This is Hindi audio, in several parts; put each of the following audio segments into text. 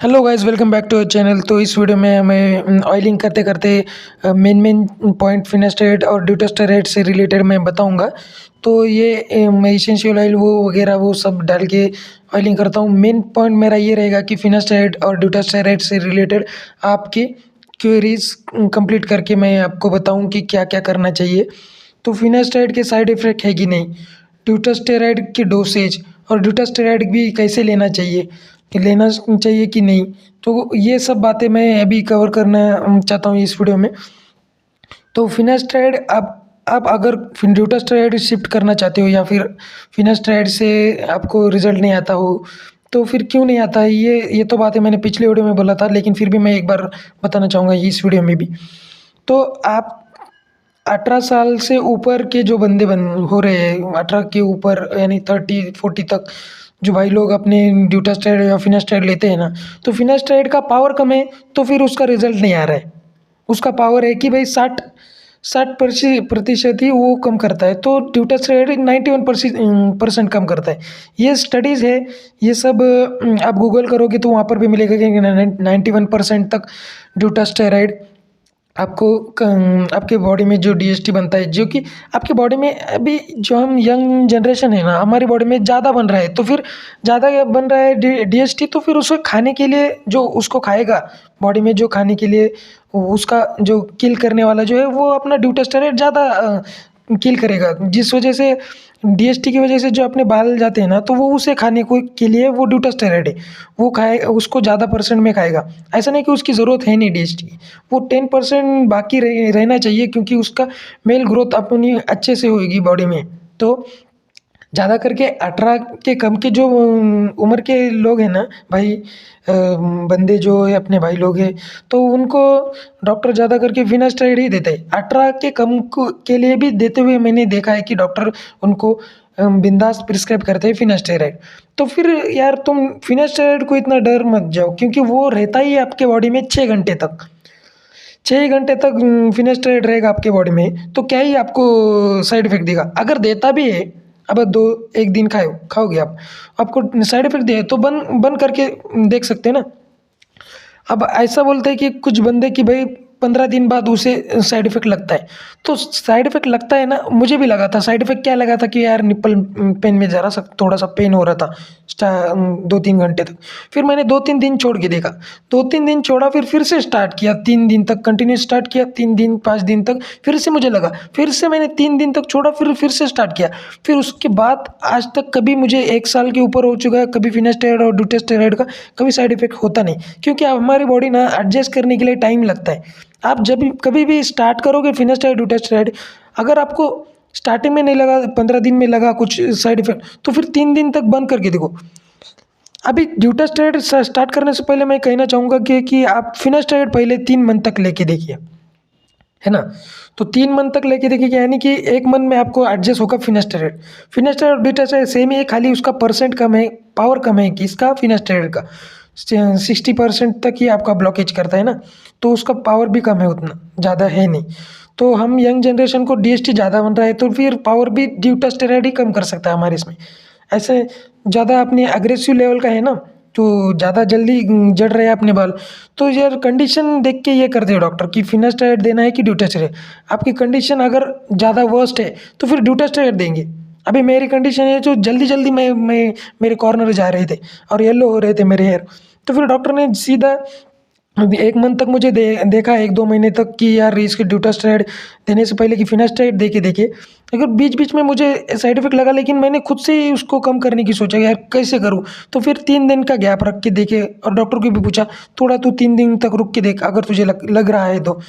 Hello guys, welcome back to our channel. तो इस वीडियो में हमें ऑयलिंग करते करते मेन मेन पॉइंट फिनास्टेराइड और ड्यूटास्टेरॉइड से रिलेटेड मैं बताऊंगा। तो ये मैं इसेंशियल ऑयल वो वगैरह वो सब डाल के ऑयलिंग करता हूँ। मेन पॉइंट मेरा ये रहेगा कि फिनास्टेराइड और ड्यूटास्टेरॉइड से रिलेटेड आपकी क्वेरीज कंप्लीट करके मैं आपको बताऊँ कि क्या क्या करना चाहिए। तो फिनास्टेराइड के साइड इफ़ेक्ट है कि नहीं, ड्यूटास्टेरॉइड की डोसेज और ड्यूटास्टेरॉइड भी कैसे लेना चाहिए, कि लेना चाहिए कि नहीं, तो ये सब बातें मैं अभी कवर करना चाहता हूँ इस वीडियो में। तो फिनास्टेराइड आप अगर ड्यूटास्टेरॉइड शिफ्ट करना चाहते हो या फिर फिनास्टेराइड से आपको रिजल्ट नहीं आता हो, तो फिर क्यों नहीं आता है, ये तो बातें मैंने पिछले वीडियो में बोला था, लेकिन फिर भी मैं एक बार बताना चाहूँगा इस वीडियो में भी। तो आप 18 साल से ऊपर के जो बंदे बन हो रहे हैं, 18 के ऊपर यानी 30-40 तक जो भाई लोग अपने ड्यूटास्टेरॉइड या फिनास्टेरॉइड लेते हैं ना, तो फिनास्टेरॉइड का पावर कम है तो फिर उसका रिजल्ट नहीं आ रहा है। उसका पावर है कि भाई 60% ही वो कम करता है, तो ड्यूटास्टेरॉइड 91% कम करता है। ये स्टडीज़ है, ये सब आप गूगल करोगे तो वहाँ पर भी मिलेगा कि 91% तक ड्यूटास्टेरॉइड आपको आपके बॉडी में जो डीएसटी बनता है, जो कि आपके बॉडी में अभी जो हम यंग जनरेशन है ना, हमारी बॉडी में ज़्यादा बन रहा है, तो फिर ज़्यादा बन रहा है डीएसटी, तो फिर उसको खाने के लिए जो उसको खाएगा, बॉडी में जो खाने के लिए उसका जो किल करने वाला जो है वो अपना ड्यूटेस्टेरॉइड ज़्यादा किल करेगा, जिस वजह से डीएसटी की वजह से जो अपने बाल जाते हैं ना, तो वो उसे खाने को के लिए वो ड्यूटेस्टेरॉइड है, वो खाए उसको ज़्यादा परसेंट में खाएगा। ऐसा नहीं कि उसकी ज़रूरत है नहीं डीएसटी की, वो 10% बाकी रहना चाहिए, क्योंकि उसका मेल ग्रोथ अपनी अच्छे से होगी बॉडी में। तो ज़्यादा करके 18 के कम के जो उम्र के लोग हैं ना भाई, बंदे जो है अपने भाई लोग हैं, तो उनको डॉक्टर ज़्यादा करके फिनास्टेरॉइड ही देते हैं। 18 के कम के लिए भी देते हुए मैंने देखा है कि डॉक्टर उनको बिंदास प्रिस्क्राइब करते हैं फिनास्टेरॉइड। तो फिर यार तुम फिनास्टेरॉइड को इतना डर मत जाओ, क्योंकि वो रहता ही है आपके बॉडी में 6 घंटे तक। 6 घंटे तक फिनास्टेरॉइड रहेगा आपके बॉडी में, तो क्या ही आपको साइड इफेक्ट देगा। अगर देता भी है, अब दो एक दिन खाओगे आप, आपको साइड इफेक्ट दे तो बंद बंद करके देख सकते हैं ना। अब ऐसा बोलते हैं कि कुछ बंदे कि भाई 15 दिन बाद उसे साइड इफेक्ट लगता है, तो साइड इफेक्ट लगता है ना, मुझे भी लगा था। साइड इफेक्ट क्या लगा था कि यार निप्पल पेन में ज़रा सा थोड़ा सा पेन हो रहा था 2-3 घंटे तक। फिर मैंने 2-3 दिन छोड़ के देखा, 2-3 दिन छोड़ा, फिर से स्टार्ट किया, 3 दिन तक कंटिन्यू स्टार्ट किया, 3 दिन 5 दिन तक फिर से मुझे लगा, फिर से मैंने 3 दिन तक छोड़ा, फिर से स्टार्ट किया। फिर उसके बाद आज तक कभी मुझे 1 साल के ऊपर हो चुका है, कभी फिनास्टेरॉइड और ड्यूटेस्टेरॉइड का कभी साइड इफेक्ट होता नहीं, क्योंकि अब हमारी बॉडी ना एडजस्ट करने के लिए टाइम लगता है। आप जब भी कभी भी स्टार्ट करोगे फिनास्टेरॉइड ड्यूटेस्टेरॉइड, अगर आपको स्टार्टिंग में नहीं लगा, 15 दिन में लगा कुछ साइड इफेक्ट, तो फिर 3 दिन तक बंद करके देखो। अभी ड्यूटेस्टेरॉइड स्टार्ट करने से पहले मैं कहना चाहूँगा कि आप फिनास्टेरॉइड पहले 3 मंथ तक लेके देखिए, है ना। तो 3 मंथ तक लेके देखिए, यानी कि 1 मंथ में आपको एडजस्ट होगा फिनास्टेरॉइड। फिनास्टेरॉइड ड्यूटेस्टेरॉइड सेम ही है, खाली उसका परसेंट कम है, पावर कम है किसका, फिनास्टेरॉइड का। 60% तक ही आपका ब्लॉकेज करता है ना, तो उसका पावर भी कम है, उतना ज़्यादा है नहीं। तो हम यंग जनरेशन को डीएसटी ज़्यादा बन रहा है, तो फिर पावर भी ड्यूटेस्टेरॉइड ही कम कर सकता है हमारे इसमें। ऐसे ज़्यादा अपने अग्रेसिव लेवल का है ना, तो ज़्यादा जल्दी जड़ रहे हैं अपने बाल, तो यार कंडीशन देख के ये करते हैं डॉक्टर कि फिनास्टेरॉइड देना है कि ड्यूटेस्टेरॉइड। आपकी कंडीशन अगर ज़्यादा वर्स्ट है तो फिर ड्यूटेस्टेरॉइड देंगे। अभी मेरी कंडीशन है जो जल्दी जल्दी मैं मेरे कॉर्नर जा रहे थे और येलो हो रहे थे मेरे हेयर, तो फिर डॉक्टर ने सीधा अभी 1 मंथ तक मुझे देखा, 1-2 महीने तक कि यार इसके ड्यूटेस्टेरॉइड देने से पहले कि फिनास्टेरॉइड दे के देखिए। अगर बीच बीच में मुझे साइड इफेक्ट लगा, लेकिन मैंने खुद से ही उसको कम करने की सोचा यार कैसे करूँ, तो फिर 3 दिन का गैप रख के देखे और डॉक्टर को भी पूछा थोड़ा तू 3 दिन तक रुक के देख, अगर तुझे लग रहा है तो,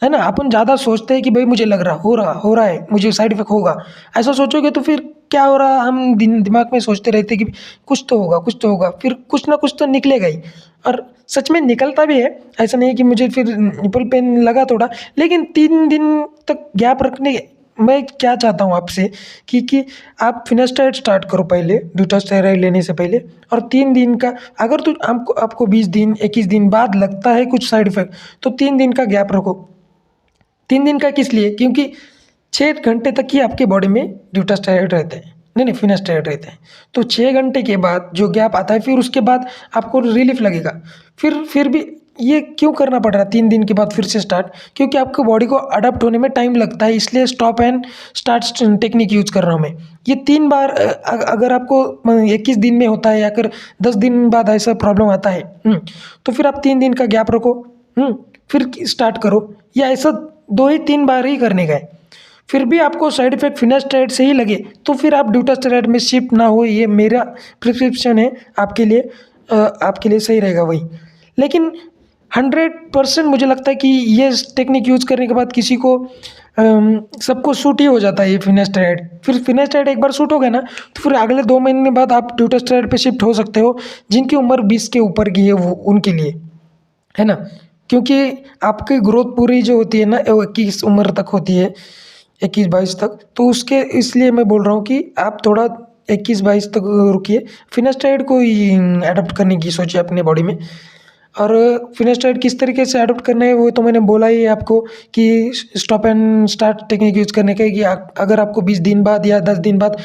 है ना। अपन ज़्यादा सोचते हैं कि भाई मुझे लग रहा हो रहा है, मुझे साइड इफेक्ट होगा, ऐसा सोचोगे तो फिर क्या हो रहा, हम दिमाग में सोचते रहते हैं कि कुछ तो होगा कुछ तो होगा, फिर कुछ ना कुछ तो निकलेगा ही। और सच में निकलता भी है, ऐसा नहीं है कि मुझे फिर निपल पेन लगा थोड़ा, लेकिन 3 दिन तक गैप रखने, मैं क्या चाहता हूँ आपसे कि आप फिनास्टेरॉइड स्टार्ट करो पहले ड्यूटेस्टेरॉइड लेने से पहले, और 3 दिन का, अगर तो आपको 20 दिन 21 दिन बाद लगता है कुछ साइड इफेक्ट, तो 3 दिन का गैप रखो। 3 दिन का किस लिए, क्योंकि 6 घंटे तक ही आपके बॉडी में ड्यूटेस्टेरॉइड रहते हैं, नहीं नहीं फिनास्टेराइड रहते हैं। तो 6 घंटे के बाद जो गैप आता है फिर उसके बाद आपको रिलीफ लगेगा। फिर भी ये क्यों करना पड़ रहा है 3 दिन के बाद फिर से स्टार्ट, क्योंकि आपको बॉडी को अडॉप्ट होने में टाइम लगता है, इसलिए stop and start technique use कर रहा हूँ मैं। ये 3 बार अगर आपको 21 दिन में होता है या फिर 10 दिन बाद ऐसा प्रॉब्लम आता है, तो फिर आप 3 दिन का गैप रखो, फिर स्टार्ट करो, या ऐसा 2 ही 3 बार ही करने का है। फिर भी आपको साइड इफेक्ट फिनास्टेराइड से ही लगे तो फिर आप ड्यूटास्टेराइड में शिफ्ट ना हो, ये मेरा प्रिस्क्रिप्शन है आपके लिए सही रहेगा वही। लेकिन 100% मुझे लगता है कि ये टेक्निक यूज़ करने के बाद किसी को सबको सूट ही हो जाता है ये फिनास्टेराइड। फिर फिनास्टेराइड एक बार सूट हो गया ना तो फिर अगले 2 महीने बाद आप ड्यूटास्टेराइड पे शिफ्ट हो सकते हो, जिनकी उम्र 20 के ऊपर की है वो उनके लिए, है ना। क्योंकि आपकी ग्रोथ पूरी जो होती है ना 21 उम्र तक होती है, 21-22 तक, तो उसके इसलिए मैं बोल रहा हूँ कि आप थोड़ा 21-22 तक रुकिए, फिनास्टेराइड को ही अडॉप्ट करने की सोचिए अपने बॉडी में। और फिनास्टेराइड किस तरीके से अडॉप्ट करना है वो तो मैंने बोला ही है आपको कि stop and start technique use करने का है, कि अगर आपको 20 दिन बाद या 10 दिन बाद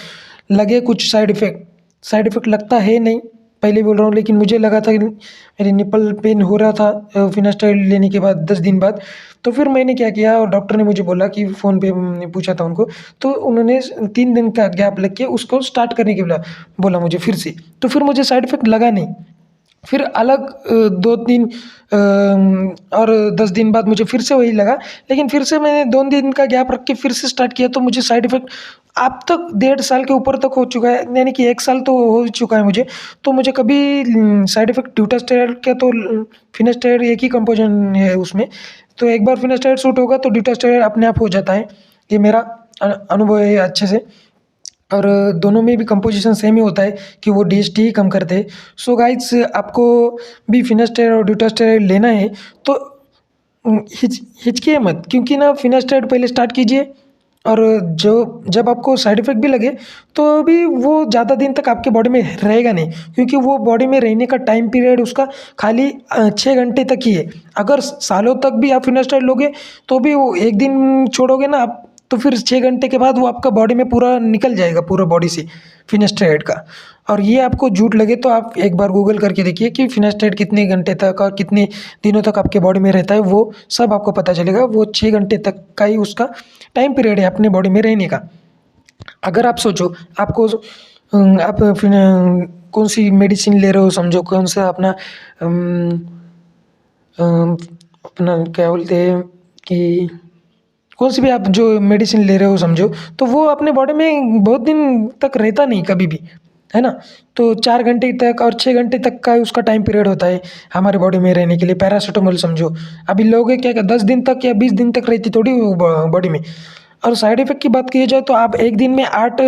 लगे कुछ साइड इफ़ेक्ट लगता है नहीं, पहले बोल रहा हूँ, लेकिन मुझे लगा था कि मेरी निपल पेन हो रहा था फिनास्टेराइड लेने के बाद 10 दिन बाद। तो फिर मैंने क्या किया, और डॉक्टर ने मुझे बोला कि फ़ोन पे पूछा था उनको, तो उन्होंने 3 दिन का गैप लग के उसको स्टार्ट करने के बोला मुझे फिर से। तो फिर मुझे साइड इफ़ेक्ट लगा नहीं। फिर अलग 2-3 और 10 दिन बाद मुझे फिर से वही लगा, लेकिन फिर से मैंने 2 दिन का गैप रख के फिर से स्टार्ट किया तो मुझे साइड इफ़ेक्ट अब तक 1.5 साल के ऊपर तक हो चुका है, यानी कि 1 साल तो हो चुका है मुझे। तो मुझे कभी साइड इफ़ेक्ट ड्यूटास्टेरॉइड का तो फिनास्टेरॉइड एक ही कंपोज़िशन है उसमें, तो एक बार फिनास्टेरॉइड सूट होगा तो ड्यूटास्टेरॉइड अपने आप हो जाता है। ये मेरा अनुभव है अच्छे से। और दोनों में भी कंपोजिशन सेम ही होता है कि वो डीएसटी ही कम करते हैं। सो गाइस, आपको भी फिनास्टेरॉइड और ड्यूटास्टेरॉइड लेना है तो हिचकिए मत, क्योंकि ना फिनास्टेरॉइड पहले स्टार्ट कीजिए, और जब आपको साइड इफ़ेक्ट भी लगे तो भी वो ज़्यादा दिन तक आपके बॉडी में रहेगा नहीं, क्योंकि वो बॉडी में रहने का टाइम पीरियड उसका खाली 6 घंटे तक ही है। अगर सालों तक भी आप फिनास्टेरॉइड लोगे तो भी वो एक दिन छोड़ोगे ना आप, तो फिर 6 घंटे के बाद वो आपका बॉडी में पूरा निकल जाएगा, पूरा बॉडी से फिनास्टेरॉइड का। और ये आपको झूठ लगे तो आप एक बार गूगल करके देखिए कि फिनास्टेरॉइड कितने घंटे तक और कितने दिनों तक आपके बॉडी में रहता है, वो सब आपको पता चलेगा। वो 6 घंटे तक का ही उसका टाइम पीरियड है अपने बॉडी में रहने का। अगर आप सोचो आपको आप कौन सी मेडिसिन ले रहे हो, समझो कौन सा अपना अपना क्या बोलते हैं कि कौन सी भी आप जो मेडिसिन ले रहे हो समझो, तो वो अपने बॉडी में बहुत दिन तक रहता नहीं कभी भी, है ना। तो 4 घंटे तक और 6 घंटे तक का उसका टाइम पीरियड होता है हमारे बॉडी में रहने के लिए। पैरासीटामोल समझो, अभी लोग क्या 10 दिन तक या 20 दिन तक रहती थोड़ी वो बॉडी में। और साइड इफ़ेक्ट की बात की जाए तो आप एक दिन में 8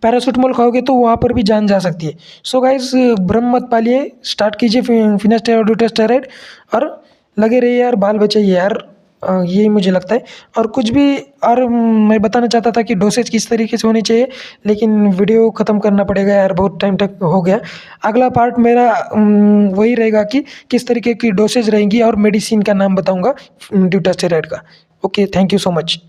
पैरासीटामोल खाओगे तो वहाँ पर भी जान जा सकती है। सो गाइस, भ्रम मत पालिए, स्टार्ट कीजिए फिनास्टेरॉइड ड्यूटास्टेरॉइड और लगे रहिए यार, बाल बचाइए यार, यही मुझे लगता है। और कुछ भी और मैं बताना चाहता था कि डोसेज किस तरीके से होनी चाहिए, लेकिन वीडियो ख़त्म करना पड़ेगा यार, बहुत टाइम तक हो गया। अगला पार्ट मेरा वही रहेगा कि किस तरीके की डोसेज रहेंगी और मेडिसिन का नाम बताऊंगा ड्यूटास्टेरॉइड का। Okay, thank you so much.